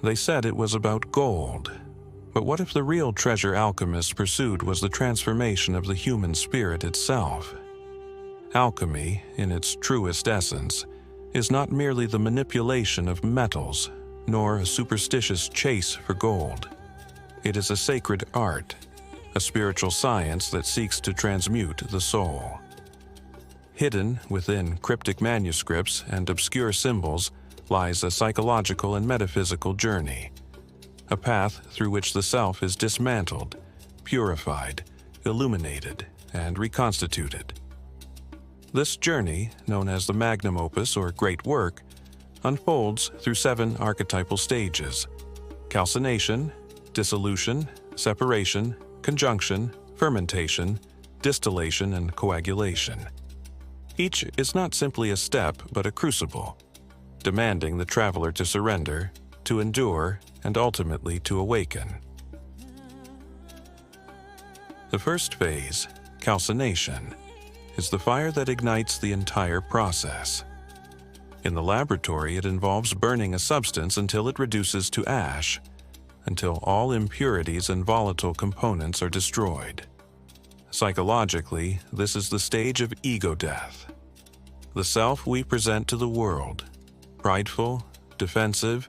They said it was about gold. But what if the real treasure alchemists pursued was the transformation of the human spirit itself? Alchemy, in its truest essence, is not merely the manipulation of metals, nor a superstitious chase for gold. It is a sacred art, a spiritual science that seeks to transmute the soul. Hidden within cryptic manuscripts and obscure symbols lies a psychological and metaphysical journey, a path through which the self is dismantled, purified, illuminated, and reconstituted. This journey, known as the Magnum Opus or Great Work, unfolds through 7 archetypal stages: calcination, dissolution, separation, conjunction, fermentation, distillation, and coagulation. Each is not simply a step but a crucible, demanding the traveler to surrender, to endure, and ultimately to awaken. The first phase, calcination, is the fire that ignites the entire process. In the laboratory, it involves burning a substance until it reduces to ash, until all impurities and volatile components are destroyed. Psychologically, this is the stage of ego death. The self we present to the world, prideful, defensive,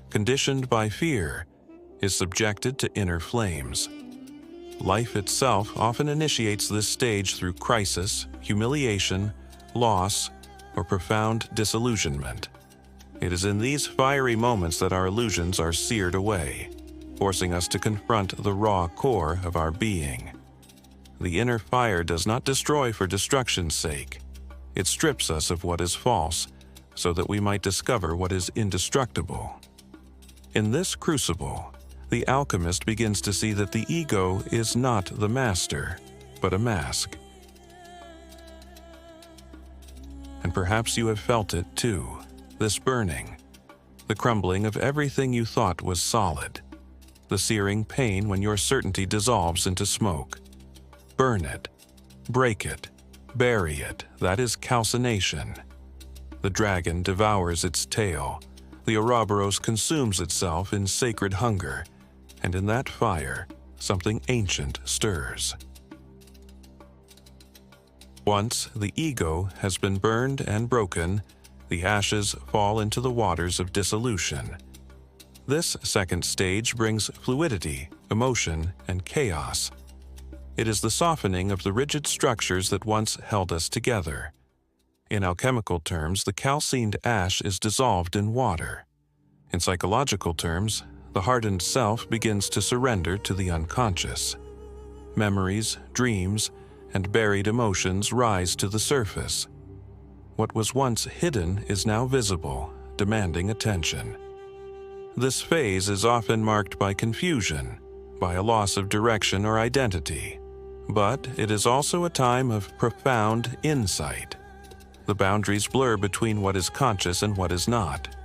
conditioned by fear, is subjected to inner flames. Life itself often initiates this stage through crisis, humiliation, loss, or profound disillusionment. It is in these fiery moments that our illusions are seared away, forcing us to confront the raw core of our being. The inner fire does not destroy for destruction's sake. It strips us of what is false, so that we might discover what is indestructible. In this crucible, the alchemist begins to see that the ego is not the master, but a mask. And perhaps you have felt it too, this burning, the crumbling of everything you thought was solid, the searing pain when your certainty dissolves into smoke. Burn it, break it, bury it, that is calcination. The dragon devours its tail, the Ouroboros consumes itself in sacred hunger, and in that fire, something ancient stirs. Once the ego has been burned and broken, the ashes fall into the waters of dissolution. This second stage brings fluidity, emotion, and chaos. It is the softening of the rigid structures that once held us together. In alchemical terms, the calcined ash is dissolved in water. In psychological terms, the hardened self begins to surrender to the unconscious. Memories, dreams, and buried emotions rise to the surface. What was once hidden is now visible, demanding attention. This phase is often marked by confusion, by a loss of direction or identity. But it is also a time of profound insight. The boundaries blur between what is conscious and what is not.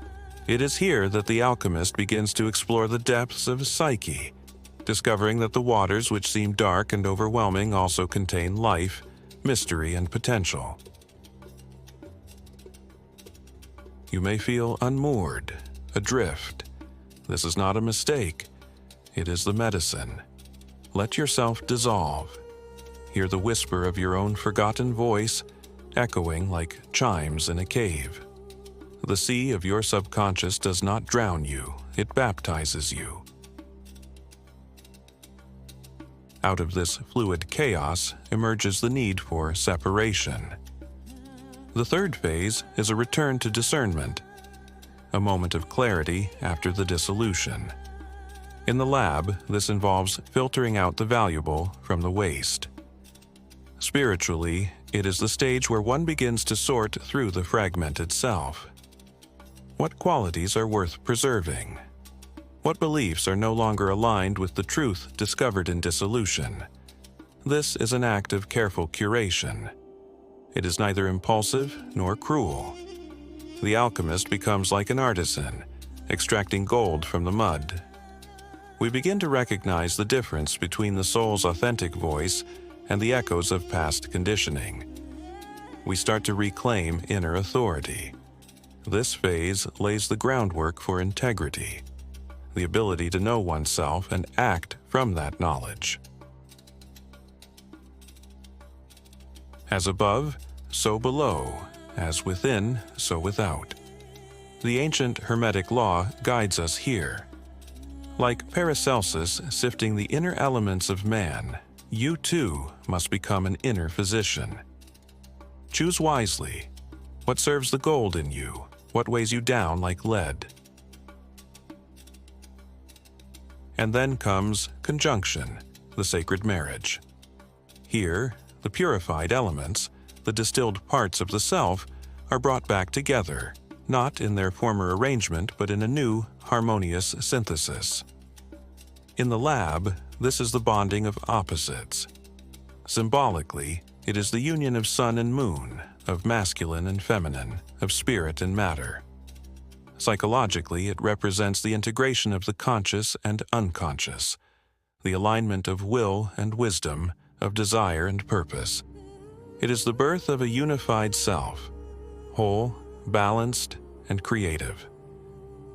It is here that the alchemist begins to explore the depths of psyche, discovering that the waters which seem dark and overwhelming also contain life, mystery, and potential. You may feel unmoored, adrift. This is not a mistake. It is the medicine. Let yourself dissolve. Hear the whisper of your own forgotten voice, echoing like chimes in a cave. The sea of your subconscious does not drown you, it baptizes you. Out of this fluid chaos emerges the need for separation. The third phase is a return to discernment, a moment of clarity after the dissolution. In the lab, this involves filtering out the valuable from the waste. Spiritually, it is the stage where one begins to sort through the fragmented self. What qualities are worth preserving? What beliefs are no longer aligned with the truth discovered in dissolution? This is an act of careful curation. It is neither impulsive nor cruel. The alchemist becomes like an artisan, extracting gold from the mud. We begin to recognize the difference between the soul's authentic voice and the echoes of past conditioning. We start to reclaim inner authority. This phase lays the groundwork for integrity. the ability to know oneself and act from that knowledge. As above, so below, as within, so without. The ancient Hermetic law guides us here. Like Paracelsus sifting the inner elements of man, you too must become an inner physician. Choose wisely. What serves the gold in you? What weighs you down like lead? And then comes conjunction, the sacred marriage. Here, the purified elements, the distilled parts of the self, are brought back together, not in their former arrangement but in a new, harmonious synthesis. In the lab, this is the bonding of opposites. Symbolically, it is the union of sun and moon, of masculine and feminine, of spirit and matter. Psychologically, it represents the integration of the conscious and unconscious, the alignment of will and wisdom, of desire and purpose. It is the birth of a unified self, whole, balanced, and creative.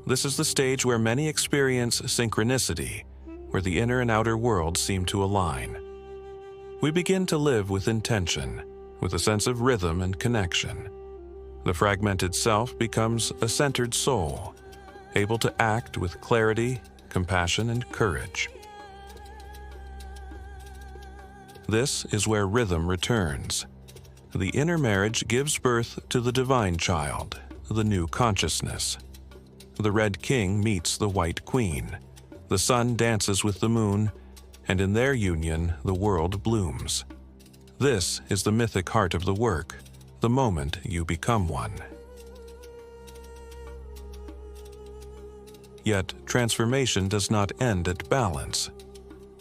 This is the stage where many experience synchronicity, where the inner and outer worlds seem to align. We begin to live with intention, with a sense of rhythm and connection. The fragmented self becomes a centered soul, able to act with clarity, compassion, and courage. This is where rhythm returns. The inner marriage gives birth to the divine child, the new consciousness. The Red King meets the White Queen. The sun dances with the moon, and in their union the world blooms. This is the mythic heart of the work, the moment you become one. Yet transformation does not end at balance.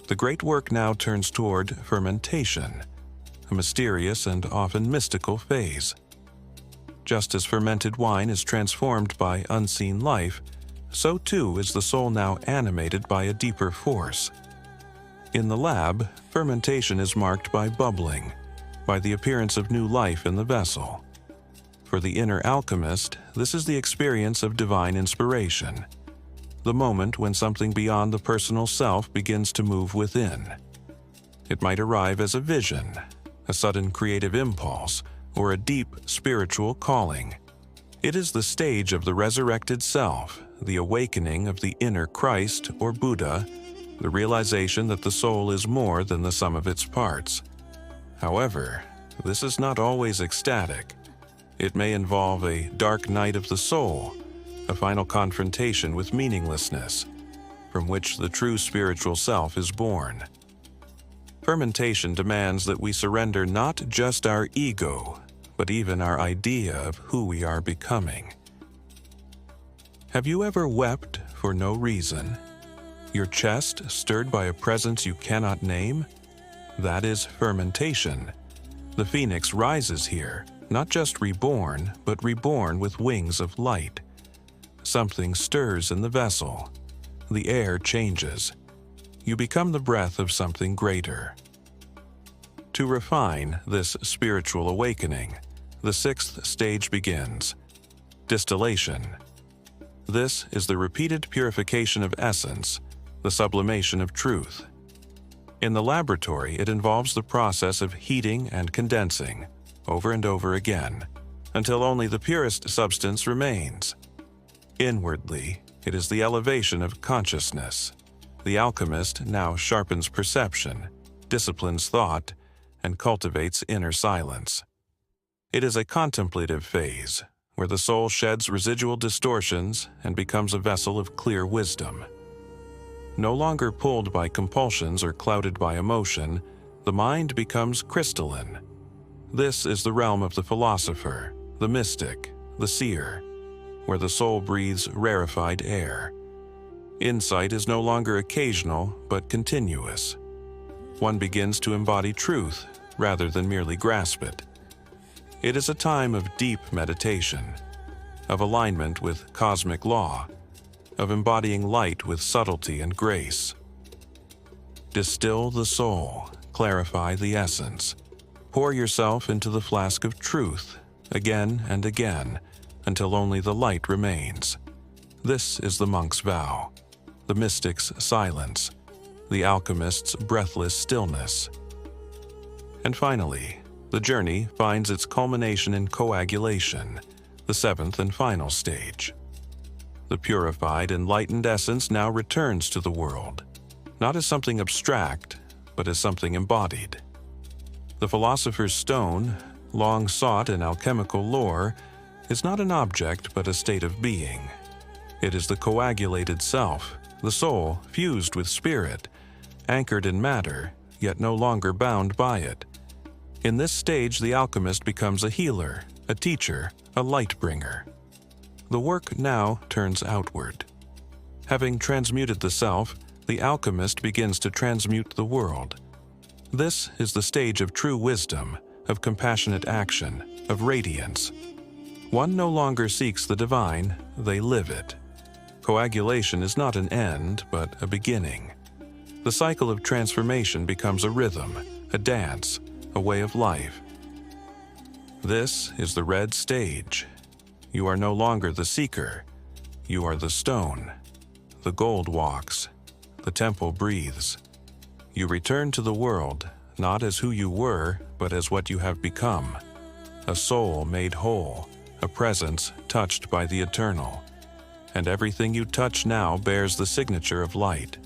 The great work now turns toward fermentation, a mysterious and often mystical phase. Just as fermented wine is transformed by unseen life, so too is the soul now animated by a deeper force. In the lab, fermentation is marked by bubbling, by the appearance of new life in the vessel. For the inner alchemist, this is the experience of divine inspiration, the moment when something beyond the personal self begins to move within. It might arrive as a vision, a sudden creative impulse, or a deep spiritual calling. It is the stage of the resurrected self, the awakening of the inner Christ or Buddha, the realization that the soul is more than the sum of its parts. However, this is not always ecstatic. It may involve a dark night of the soul, a final confrontation with meaninglessness, from which the true spiritual self is born. Fermentation demands that we surrender not just our ego, but even our idea of who we are becoming. Have you ever wept for no reason? Your chest stirred by a presence you cannot name? That is fermentation. The phoenix rises here, not just reborn, but reborn with wings of light. Something stirs in the vessel. The air changes. You become the breath of something greater. To refine this spiritual awakening, the sixth stage begins: distillation. This is the repeated purification of essence, the sublimation of truth. In the laboratory, it involves the process of heating and condensing, over and over again, until only the purest substance remains. Inwardly, it is the elevation of consciousness. The alchemist now sharpens perception, disciplines thought, and cultivates inner silence. It is a contemplative phase, where the soul sheds residual distortions and becomes a vessel of clear wisdom. No longer pulled by compulsions or clouded by emotion, the mind becomes crystalline. This is the realm of the philosopher, the mystic, the seer, where the soul breathes rarefied air. Insight is no longer occasional, but continuous. One begins to embody truth rather than merely grasp it. It is a time of deep meditation, of alignment with cosmic law, of embodying light with subtlety and grace. Distill the soul, clarify the essence. Pour yourself into the flask of truth, again and again, until only the light remains. This is the monk's vow. the mystic's silence, the alchemist's breathless stillness. And finally, the journey finds its culmination in coagulation, the seventh and final stage. The purified, enlightened essence now returns to the world, not as something abstract, but as something embodied. The philosopher's stone, long sought in alchemical lore, is not an object but a state of being. It is the coagulated self, the soul fused with spirit, anchored in matter, yet no longer bound by it. In this stage, the alchemist becomes a healer, a teacher, a light bringer. The work now turns outward. Having transmuted the self, the alchemist begins to transmute the world. This is the stage of true wisdom, of compassionate action, of radiance. One no longer seeks the divine, they live it. Coagulation is not an end, but a beginning. The cycle of transformation becomes a rhythm, a dance, a way of life. This is the red stage. You are no longer the seeker. You are the stone. The gold walks. The temple breathes. You return to the world, not as who you were, but as what you have become. A soul made whole, a presence touched by the eternal. And everything you touch now bears the signature of light.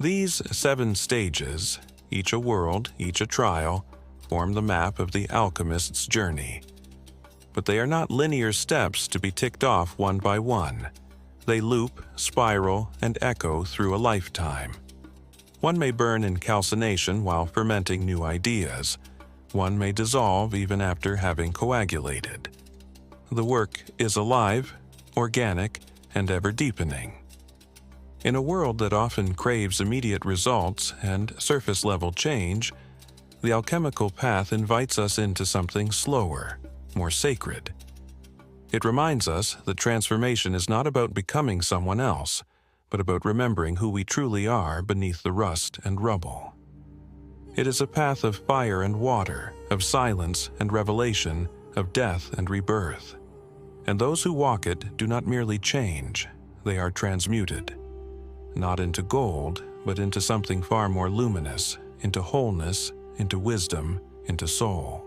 These 7 stages, each a world, each a trial, form the map of the alchemist's journey. But they are not linear steps to be ticked off one by one. They loop, spiral, and echo through a lifetime. One may burn in calcination while fermenting new ideas. One may dissolve even after having coagulated. The work is alive, organic, and ever deepening. In a world that often craves immediate results and surface-level change, the alchemical path invites us into something slower, more sacred. It reminds us that transformation is not about becoming someone else, but about remembering who we truly are beneath the rust and rubble. It is a path of fire and water, of silence and revelation, of death and rebirth. And those who walk it do not merely change, they are transmuted. Not into gold, but into something far more luminous, into wholeness, into wisdom, into soul.